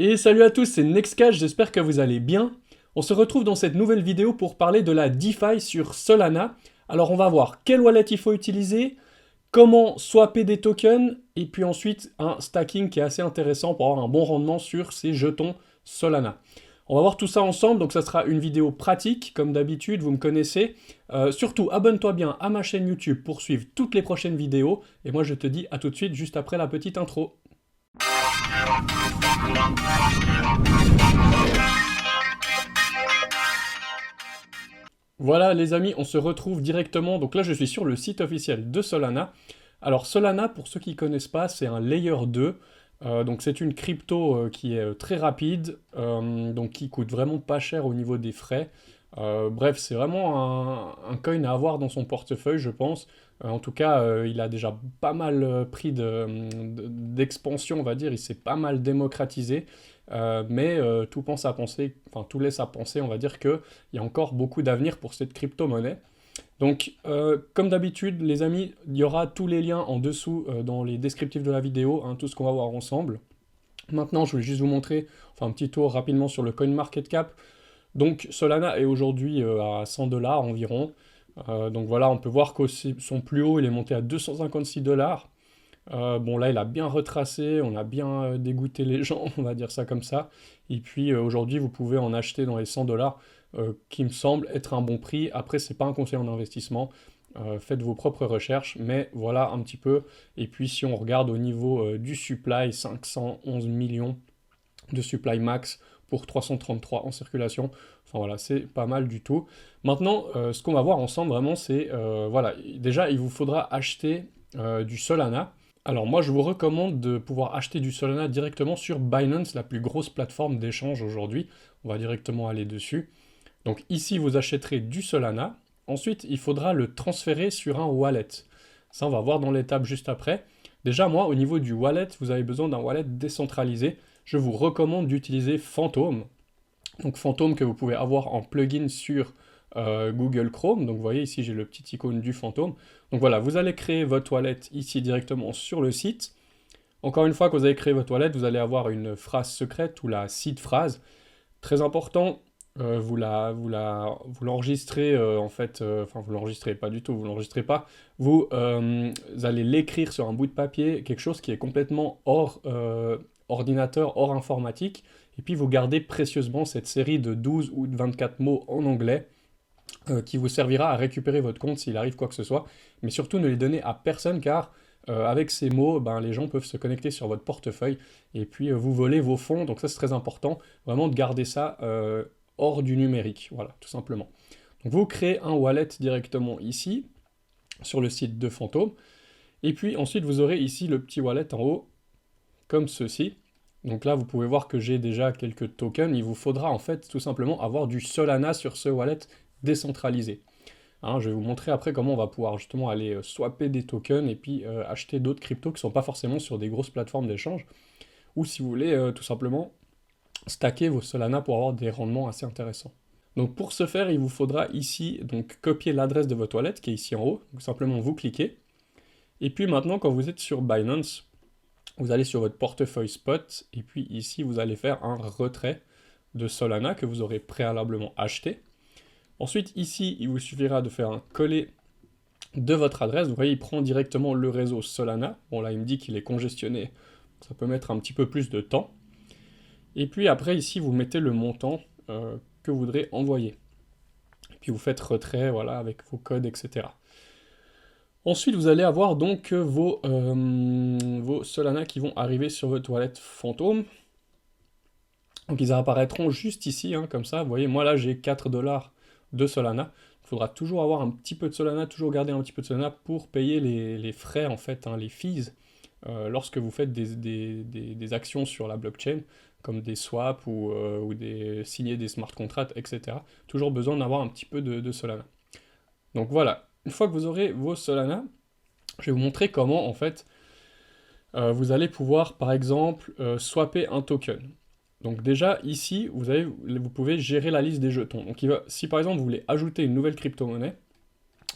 Et salut à tous, c'est Nextcash, j'espère que vous allez bien. On se retrouve dans cette nouvelle vidéo pour parler de la DeFi sur Solana. Alors on va voir quelle wallet il faut utiliser, comment swapper des tokens, et puis ensuite un stacking qui est assez intéressant pour avoir un bon rendement sur ces jetons Solana. On va voir tout ça ensemble, donc ça sera une vidéo pratique, comme d'habitude, vous me connaissez. Surtout, abonne-toi bien à ma chaîne YouTube pour suivre toutes les prochaines vidéos, et moi je te dis à tout de suite juste après la petite intro. Voilà les amis, on se retrouve directement, donc là je suis sur le site officiel de Solana. Alors Solana, pour ceux qui ne connaissent pas, c'est un Layer 2, donc c'est une crypto qui est très rapide, donc qui coûte vraiment pas cher au niveau des frais. Bref, c'est vraiment un coin à avoir dans son portefeuille, je pense. En tout cas, il a déjà pas mal pris d'expansion, on va dire, il s'est pas mal démocratisé. Mais tout pense à penser, enfin tout laisse à penser, on va dire qu'il y a encore beaucoup d'avenir pour cette crypto-monnaie. Donc, comme d'habitude, les amis, il y aura tous les liens en dessous dans les descriptifs de la vidéo, hein, tout ce qu'on va voir ensemble. Maintenant, je voulais juste vous montrer, enfin un petit tour rapidement sur le CoinMarketCap. Donc, Solana est aujourd'hui à 100 dollars environ. Donc voilà, on peut voir que son plus haut, il est monté à 256 dollars. Bon là il a bien retracé, on a bien dégoûté les gens, on va dire ça comme ça. Et puis aujourd'hui vous pouvez en acheter dans les 100 dollars, qui me semble être un bon prix. Après c'est pas un conseil en investissement, faites vos propres recherches, mais voilà un petit peu. Et puis si on regarde au niveau du supply, 511 millions de supply max pour 333 en circulation. Enfin voilà, c'est pas mal du tout. Maintenant, ce qu'on va voir ensemble vraiment, c'est, voilà, déjà il vous faudra acheter du Solana. Alors moi je vous recommande de pouvoir acheter du Solana directement sur Binance, la plus grosse plateforme d'échange aujourd'hui. On va directement aller dessus. Donc ici vous achèterez du Solana. Ensuite il faudra le transférer sur un wallet. Ça on va voir dans l'étape juste après. Déjà moi au niveau du wallet, vous avez besoin d'un wallet décentralisé. Je vous recommande d'utiliser Phantom. Donc Phantom que vous pouvez avoir en plugin sur Google Chrome. Donc vous voyez ici j'ai le petit icône du Phantom. Donc voilà, vous allez créer votre wallet ici directement sur le site. Encore une fois que vous avez créé votre wallet, vous allez avoir une phrase secrète ou la seed phrase. Très important, vous l'enregistrez en fait, enfin vous l'enregistrez pas du tout, vous l'enregistrez pas. Vous allez l'écrire sur un bout de papier, quelque chose qui est complètement hors ordinateur, hors informatique. Et puis vous gardez précieusement cette série de 12 ou de 24 mots en anglais qui vous servira à récupérer votre compte s'il arrive quoi que ce soit. Mais surtout ne les donnez à personne car avec ces mots, ben, les gens peuvent se connecter sur votre portefeuille et puis vous voler vos fonds. Donc ça c'est très important, vraiment de garder ça hors du numérique. Voilà, tout simplement. Donc vous créez un wallet directement ici, sur le site de Phantom. Et puis ensuite vous aurez ici le petit wallet en haut, comme ceci. Donc là, vous pouvez voir que j'ai déjà quelques tokens. Il vous faudra en fait tout simplement avoir du Solana sur ce wallet décentralisé. Hein, je vais vous montrer après comment on va pouvoir justement aller swapper des tokens et puis acheter d'autres cryptos qui ne sont pas forcément sur des grosses plateformes d'échange. Ou si vous voulez tout simplement stacker vos Solana pour avoir des rendements assez intéressants. Donc pour ce faire, il vous faudra ici donc copier l'adresse de votre wallet qui est ici en haut. Donc simplement vous cliquez. Et puis maintenant, quand vous êtes sur Binance, vous allez sur votre portefeuille spot, et puis ici, vous allez faire un retrait de Solana que vous aurez préalablement acheté. Ensuite, ici, il vous suffira de faire un coller de votre adresse. Vous voyez, il prend directement le réseau Solana. Bon, là, il me dit qu'il est congestionné. Ça peut mettre un petit peu plus de temps. Et puis après, ici, vous mettez le montant que vous voudrez envoyer. Et puis vous faites retrait, voilà, avec vos codes, etc. Ensuite, vous allez avoir donc vos Solana qui vont arriver sur votre wallet Phantom. Donc ils apparaîtront juste ici, hein, comme ça. Vous voyez, moi là j'ai 4 dollars de Solana. Il faudra toujours avoir un petit peu de Solana, toujours garder un petit peu de Solana pour payer les frais, en fait, hein, les fees, lorsque vous faites des actions sur la blockchain, comme des swaps ou signer des smart contracts, etc. Toujours besoin d'avoir un petit peu de Solana. Donc voilà. Une fois que vous aurez vos Solana, je vais vous montrer comment en fait vous allez pouvoir par exemple swapper un token. Donc déjà ici vous pouvez gérer la liste des jetons. Donc si par exemple vous voulez ajouter une nouvelle crypto-monnaie,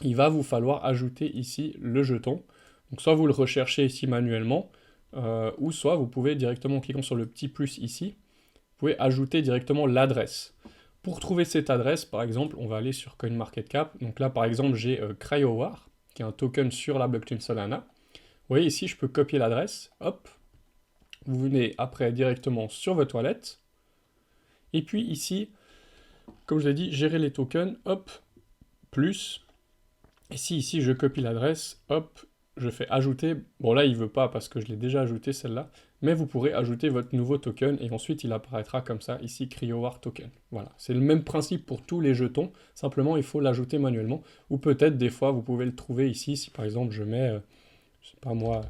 il va vous falloir ajouter ici le jeton. Donc soit vous le recherchez ici manuellement, ou soit vous pouvez directement en cliquant sur le petit plus ici, vous pouvez ajouter directement l'adresse. Pour trouver cette adresse, par exemple, on va aller sur CoinMarketCap. Donc là, par exemple, j'ai CryoWar, qui est un token sur la blockchain Solana. Vous voyez ici, je peux copier l'adresse, hop. Vous venez après directement sur votre wallet. Et puis ici, comme je l'ai dit, gérer les tokens, hop, plus. Et si ici je copie l'adresse, hop, je fais ajouter. Bon là il veut pas parce que je l'ai déjà ajouté celle-là, mais vous pourrez ajouter votre nouveau token et ensuite il apparaîtra comme ça ici CryoWar token. Voilà, c'est le même principe pour tous les jetons, simplement il faut l'ajouter manuellement, ou peut-être des fois vous pouvez le trouver ici si par exemple je mets, je sais pas moi,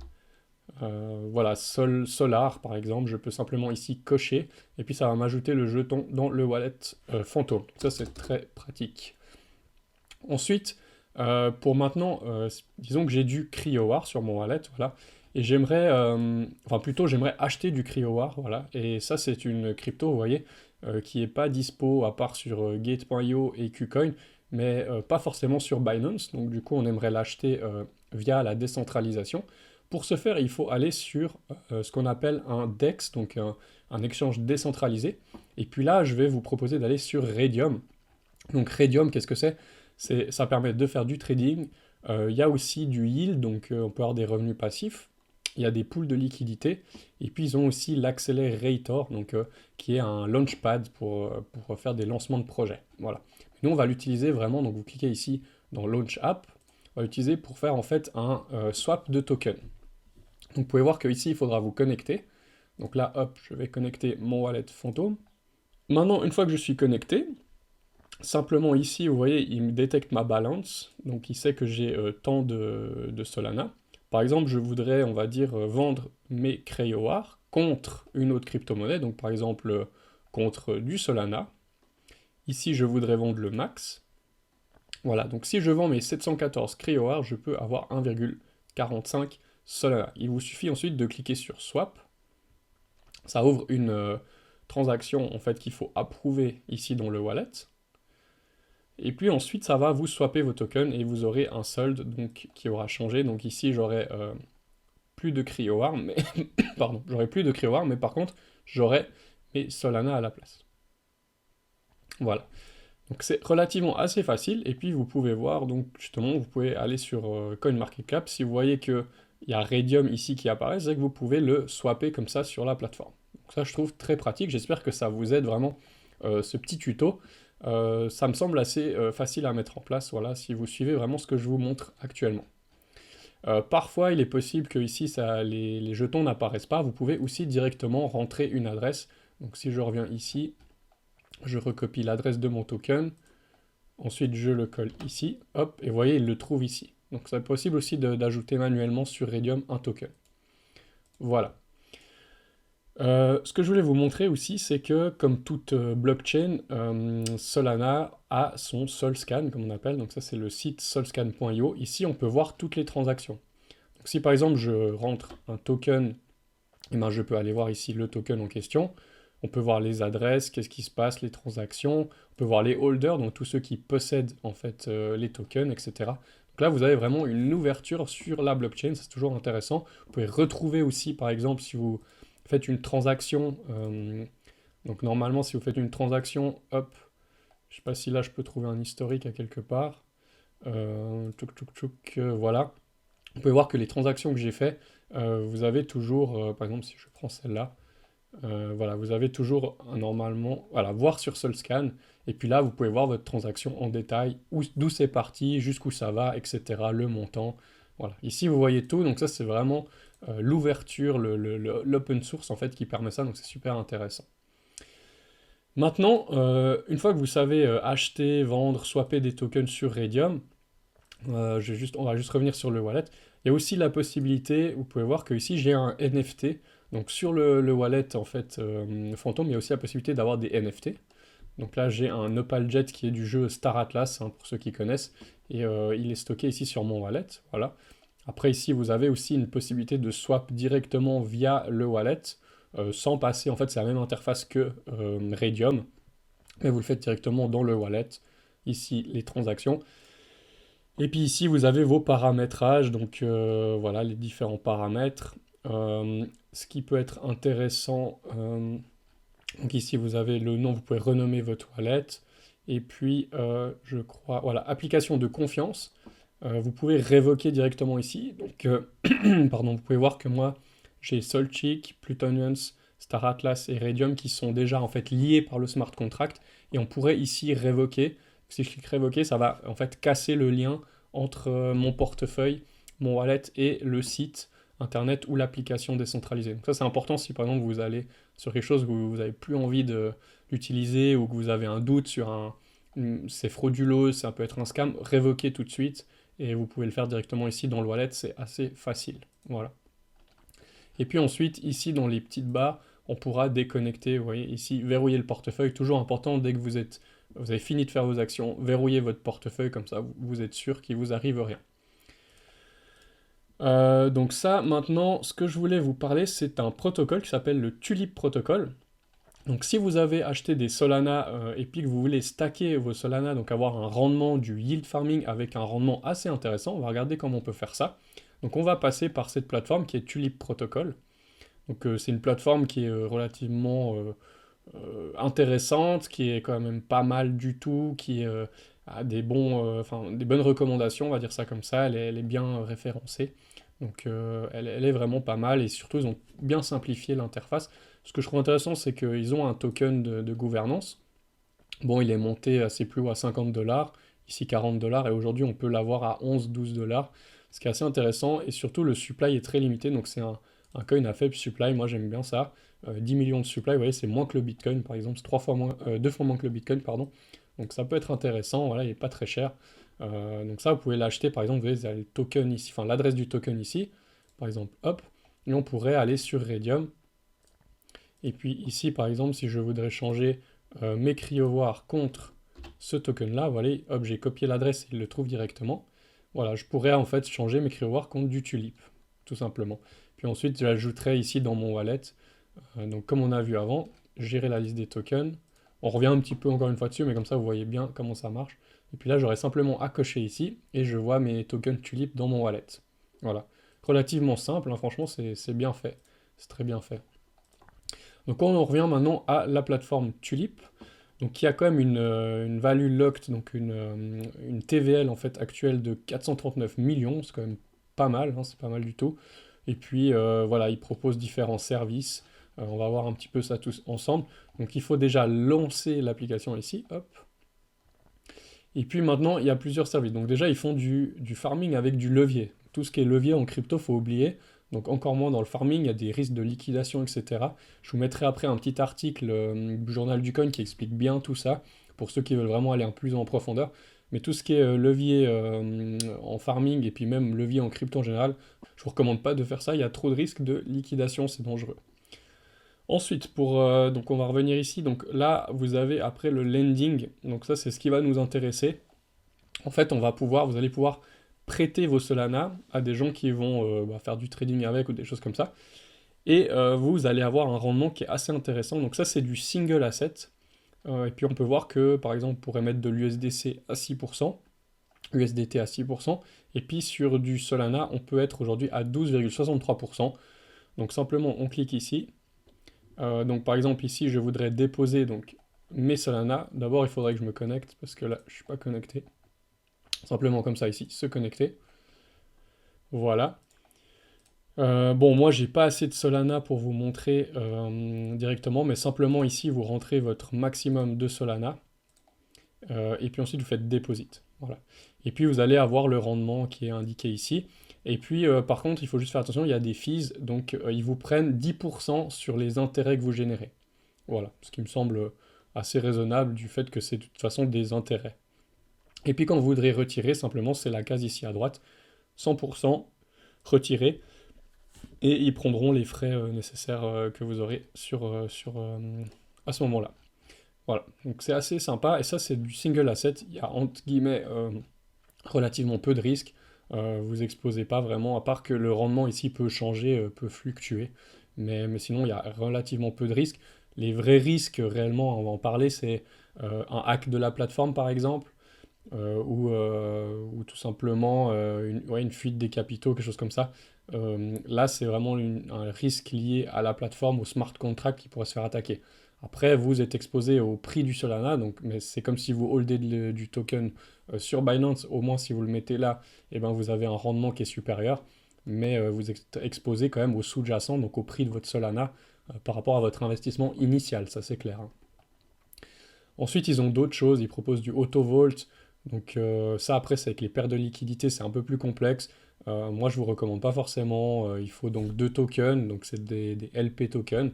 voilà, Solar par exemple, je peux simplement ici cocher et puis ça va m'ajouter le jeton dans le wallet fantôme. Ça c'est très pratique. Ensuite, pour maintenant, disons que j'ai du CryoWar sur mon wallet, voilà, et j'aimerais, enfin plutôt j'aimerais acheter du CryoWar, voilà, et ça c'est une crypto, vous voyez, qui n'est pas dispo à part sur Gate.io et KuCoin, mais pas forcément sur Binance, donc du coup on aimerait l'acheter via la décentralisation. Pour ce faire, il faut aller sur ce qu'on appelle un DEX, donc un échange décentralisé, et puis là je vais vous proposer d'aller sur Raydium. Donc Raydium, qu'est-ce que c'est? Ça permet de faire du trading. Il y a aussi du yield, donc on peut avoir des revenus passifs. Il y a des pools de liquidité. Et puis ils ont aussi l'Accelerator, donc, qui est un launchpad pour faire des lancements de projets. Voilà. Nous, on va l'utiliser vraiment, donc vous cliquez ici dans Launch App, on va l'utiliser pour faire en fait un swap de token. Donc vous pouvez voir qu'ici, il faudra vous connecter. Donc là, hop, je vais connecter mon wallet fantôme. Maintenant, une fois que je suis connecté, simplement ici, vous voyez, il me détecte ma balance, donc il sait que j'ai tant de Solana. Par exemple, je voudrais, on va dire, vendre mes CryoWar contre une autre crypto-monnaie, donc par exemple contre du Solana. Ici, je voudrais vendre le max. Voilà, donc si je vends mes 714 CryoWar, je peux avoir 1,45 Solana. Il vous suffit ensuite de cliquer sur Swap. Ça ouvre une transaction en fait qu'il faut approuver ici dans le wallet. Et puis ensuite, ça va vous swapper vos tokens et vous aurez un solde donc, qui aura changé. Donc ici, j'aurai plus de CryoWar, mais pardon, j'aurai plus de CryoWar, mais par contre, j'aurai mes Solana à la place. Voilà. Donc c'est relativement assez facile. Et puis vous pouvez voir, donc justement, vous pouvez aller sur CoinMarketCap. Si vous voyez qu'il y a Raydium ici qui apparaît, c'est que vous pouvez le swapper comme ça sur la plateforme. Donc ça, je trouve très pratique. J'espère que ça vous aide vraiment ce petit tuto. Ça me semble assez facile à mettre en place, voilà, si vous suivez vraiment ce que je vous montre actuellement. Parfois, il est possible que ici, les jetons n'apparaissent pas. Vous pouvez aussi directement rentrer une adresse. Donc si je reviens ici, je recopie l'adresse de mon token. Ensuite, je le colle ici. Hop, et vous voyez, il le trouve ici. Donc c'est possible aussi d'ajouter manuellement sur Raydium un token. Voilà. Ce que je voulais vous montrer aussi, c'est que comme toute blockchain, Solana a son Solscan, comme on appelle, donc ça c'est le site solscan.io. Ici, on peut voir toutes les transactions. Donc si par exemple je rentre un token, eh ben, je peux aller voir ici le token en question. On peut voir les adresses, qu'est-ce qui se passe, les transactions. On peut voir les holders, donc tous ceux qui possèdent en fait les tokens, etc. Donc là, vous avez vraiment une ouverture sur la blockchain, c'est toujours intéressant. Vous pouvez retrouver aussi, par exemple, si vous faites une transaction, donc normalement si vous faites une transaction, hop, je sais pas si là je peux trouver un historique à quelque part, voilà, vous pouvez voir que les transactions que j'ai fait, vous avez toujours, par exemple si je prends celle-là, voilà, vous avez toujours normalement, voilà, voir sur Solscan, et puis là vous pouvez voir votre transaction en détail, d'où c'est parti, jusqu'où ça va, etc., le montant, voilà. Ici vous voyez tout, donc ça c'est vraiment l'ouverture, l'open source en fait qui permet ça, donc c'est super intéressant. Maintenant, une fois que vous savez acheter, vendre, swapper des tokens sur Raydium, on va juste revenir sur le wallet. Il y a aussi la possibilité, vous pouvez voir que ici j'ai un NFT, donc sur le wallet en fait Phantom, il y a aussi la possibilité d'avoir des NFT. Donc là j'ai un OpalJet qui est du jeu Star Atlas, hein, pour ceux qui connaissent, et il est stocké ici sur mon wallet, voilà. Après ici, vous avez aussi une possibilité de swap directement via le wallet, sans passer, en fait c'est la même interface que Raydium, mais vous le faites directement dans le wallet, ici les transactions. Et puis ici vous avez vos paramétrages, donc voilà les différents paramètres. Ce qui peut être intéressant, Donc ici, vous avez le nom, vous pouvez renommer votre wallet. Et puis, je crois, voilà, application de confiance. Vous pouvez révoquer directement ici. Donc, pardon, vous pouvez voir que moi, j'ai Solchic, Plutonians, Star Atlas et Radium qui sont déjà en fait liés par le smart contract. Et on pourrait ici révoquer. Si je clique révoquer, ça va en fait casser le lien entre mon portefeuille, mon wallet et le site internet ou l'application décentralisée. Donc ça, c'est important si par exemple vous allez sur quelque chose que vous n'avez plus envie d'utiliser ou que vous avez un doute sur c'est frauduleux, ça peut être un scam, révoquez tout de suite et vous pouvez le faire directement ici dans le wallet, c'est assez facile. Voilà. Et puis ensuite, ici dans les petites barres, on pourra déconnecter, vous voyez ici, verrouiller le portefeuille, toujours important dès que vous avez fini de faire vos actions, verrouillez votre portefeuille, comme ça vous êtes sûr qu'il vous arrive rien. Donc ça, maintenant, ce que je voulais vous parler, c'est un protocole qui s'appelle le Tulip Protocol. Donc si vous avez acheté des Solana et puis que vous voulez stacker vos Solana, donc avoir un rendement du yield farming avec un rendement assez intéressant, on va regarder comment on peut faire ça. Donc on va passer par cette plateforme qui est Tulip Protocol. Donc c'est une plateforme qui est relativement intéressante, qui est quand même pas mal du tout, qui a des bonnes recommandations, on va dire ça comme ça, elle est bien référencée. Donc elle est vraiment pas mal et surtout ils ont bien simplifié l'interface. Ce que je trouve intéressant, c'est qu'ils ont un token de gouvernance. Bon, il est monté assez plus haut à 50 $, ici 40 $, et aujourd'hui on peut l'avoir à 11-12 $, ce qui est assez intéressant, et surtout le supply est très limité, donc c'est un coin à faible supply, moi j'aime bien ça. 10 millions de supply, vous voyez, c'est moins que le Bitcoin par exemple, c'est 2 fois moins que le Bitcoin, pardon. Donc ça peut être intéressant, voilà, il n'est pas très cher. Donc ça, vous pouvez l'acheter, par exemple, vous voyez, vous avez le token ici, enfin l'adresse du token ici, par exemple, hop, et on pourrait aller sur Radium. Et puis ici, par exemple, si je voudrais changer mes cryovoirs contre ce token-là, voilà, hop, j'ai copié l'adresse et il le trouve directement. Voilà, je pourrais en fait changer mes cryovoirs contre du tulip, tout simplement. Puis ensuite, j'ajouterai ici dans mon wallet, donc comme on a vu avant, gérer la liste des tokens. On revient un petit peu encore une fois dessus, mais comme ça vous voyez bien comment ça marche. Et puis là, j'aurai simplement à cocher ici, et je vois mes tokens tulip dans mon wallet. Voilà. Relativement simple, hein, franchement, c'est bien fait. C'est très bien fait. Donc on en revient maintenant à la plateforme Tulip, donc qui a quand même une value locked, donc une TVL en fait actuelle de 439 millions, c'est quand même pas mal, hein, c'est pas mal du tout. Et puis voilà, il propose différents services. On va voir un petit peu ça tous ensemble. Donc il faut déjà lancer l'application ici, hop. Et puis maintenant, il y a plusieurs services. Donc déjà, ils font du farming avec du levier. Tout ce qui est levier en crypto, faut oublier. Donc encore moins dans le farming, il y a des risques de liquidation, etc. Je vous mettrai après un petit article du journal du coin qui explique bien tout ça, pour ceux qui veulent vraiment aller un peu plus en profondeur. Mais tout ce qui est levier en farming et puis même levier en crypto en général, je vous recommande pas de faire ça, il y a trop de risques de liquidation, c'est dangereux. Ensuite, donc on va revenir ici. Donc là, vous avez après le lending. Donc ça, c'est ce qui va nous intéresser. En fait, vous allez pouvoir prêter vos Solana à des gens qui vont faire du trading avec ou des choses comme ça. Et vous allez avoir un rendement qui est assez intéressant. Donc ça, c'est du single asset. Et puis on peut voir que, par exemple, on pourrait mettre de l'USDC à 6%, USDT à 6%. Et puis sur du Solana, on peut être aujourd'hui à 12,63%. Donc simplement, on clique ici. Donc par exemple ici je voudrais déposer donc mes Solana. D'abord il faudrait que je me connecte parce que là je suis pas connecté. Simplement comme ça ici, se connecter. Voilà. Bon moi j'ai pas assez de Solana pour vous montrer directement, mais simplement ici vous rentrez votre maximum de Solana et puis ensuite vous faites deposit. Voilà. Et puis vous allez avoir le rendement qui est indiqué ici. Et puis par contre il faut juste faire attention, il y a des fees, donc ils vous prennent 10% sur les intérêts que vous générez. Voilà, ce qui me semble assez raisonnable du fait que c'est de toute façon des intérêts. Et puis quand vous voudrez retirer, simplement c'est la case ici à droite, 100% retiré, et ils prendront les frais nécessaires que vous aurez à ce moment-là. Voilà, donc c'est assez sympa, et ça c'est du single asset, il y a entre guillemets relativement peu de risques, vous exposez pas vraiment, à part que le rendement ici peut changer, peut fluctuer, mais sinon il y a relativement peu de risques. Les vrais risques réellement, on va en parler, c'est un hack de la plateforme par exemple, ou tout simplement une fuite des capitaux, quelque chose comme ça. Là c'est vraiment un risque lié à la plateforme, au smart contract qui pourrait se faire attaquer. Après, vous êtes exposé au prix du Solana, donc, mais c'est comme si vous holdez du token sur Binance, au moins si vous le mettez là, eh ben, vous avez un rendement qui est supérieur, mais vous êtes exposé quand même au sous-jacent, donc au prix de votre Solana par rapport à votre investissement initial, ça c'est clair, hein. Ensuite, ils ont d'autres choses, ils proposent du auto-vault, donc ça après c'est avec les paires de liquidité, c'est un peu plus complexe. Moi je vous recommande pas forcément, il faut donc deux tokens, donc c'est des LP tokens.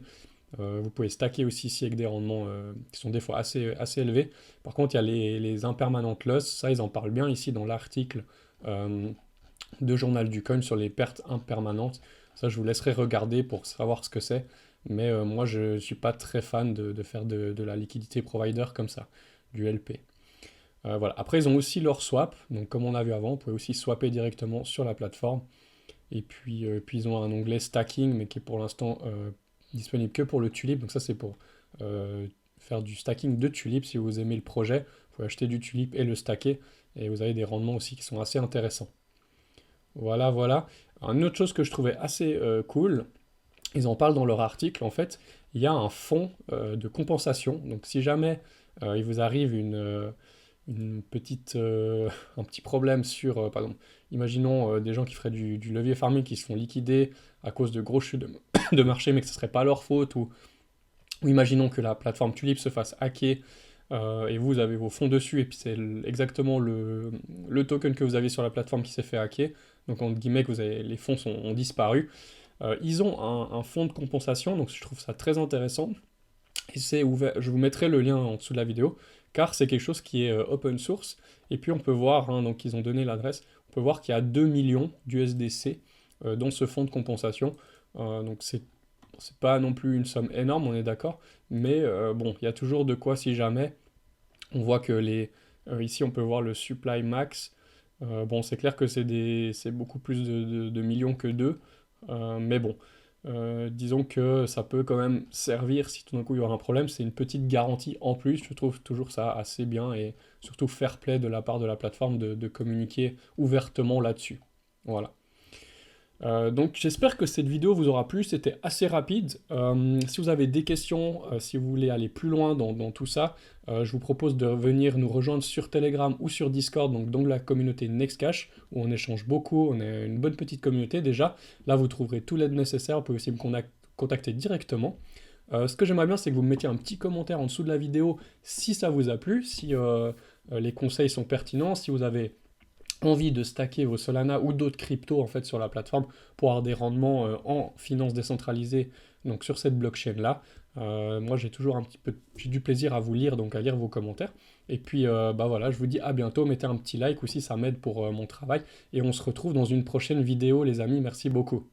Vous pouvez stacker aussi ici avec des rendements qui sont des fois assez élevés. Par contre, il y a les impermanent loss, ça ils en parlent bien ici dans l'article euh, de Journal du Coin sur les pertes impermanentes. Ça, je vous laisserai regarder pour savoir ce que c'est. Mais moi, je ne suis pas très fan de faire de la liquidité provider comme ça, du LP. Voilà. Après, ils ont aussi leur swap. Donc, comme on a vu avant, vous pouvez aussi swapper directement sur la plateforme. Et puis ils ont un onglet stacking, mais qui est pour l'instant disponible que pour le Tulip. Donc, ça, c'est pour faire du stacking de Tulip. Si vous aimez le projet, vous pouvez acheter du Tulip et le stacker. Et vous avez des rendements aussi qui sont assez intéressants. Voilà, voilà. Une autre chose que je trouvais assez cool, ils en parlent dans leur article, en fait, il y a un fonds de compensation. Donc si jamais il vous arrive une petite, un petit problème sur, par exemple, imaginons des gens qui feraient du levier farming qui se font liquider à cause de grosses chutes de marché, mais que ce ne serait pas leur faute, ou imaginons que la plateforme Tulip se fasse hacker et vous avez vos fonds dessus, et puis c'est exactement le token que vous avez sur la plateforme qui s'est fait hacker. Donc, entre guillemets, que les fonds ont disparu. Ils ont un fonds de compensation, donc je trouve ça très intéressant. Et c'est ouvert, je vous mettrai le lien en dessous de la vidéo, car c'est quelque chose qui est open source. Et puis on peut voir, hein, donc ils ont donné l'adresse, on peut voir qu'il y a 2 millions d'USDC dans ce fonds de compensation. Donc c'est pas non plus une somme énorme, on est d'accord, mais bon, il y a toujours de quoi si jamais. On voit que ici on peut voir le supply max. Bon, c'est clair que c'est beaucoup plus de millions que deux, mais bon, disons que ça peut quand même servir si tout d'un coup il y aura un problème. C'est une petite garantie en plus. Je trouve toujours ça assez bien et surtout fair play de la part de la plateforme de communiquer ouvertement là-dessus. Voilà. Donc j'espère que cette vidéo vous aura plu, c'était assez rapide. Si vous avez des questions, si vous voulez aller plus loin dans tout ça, je vous propose de venir nous rejoindre sur Telegram ou sur Discord, donc dans la communauté Nextcash, où on échange beaucoup, on est une bonne petite communauté déjà. Là vous trouverez tout l'aide nécessaire, vous pouvez aussi me contacter directement. Ce que j'aimerais bien, c'est que vous me mettiez un petit commentaire en dessous de la vidéo si ça vous a plu, si les conseils sont pertinents, si vous avez envie de stacker vos Solana ou d'autres cryptos en fait sur la plateforme pour avoir des rendements en finance décentralisée donc sur cette blockchain là. Moi j'ai du plaisir à vous lire, donc à lire vos commentaires, et puis bah voilà, je vous dis à bientôt, mettez un petit like aussi, ça m'aide pour mon travail, et on se retrouve dans une prochaine vidéo les amis, merci beaucoup.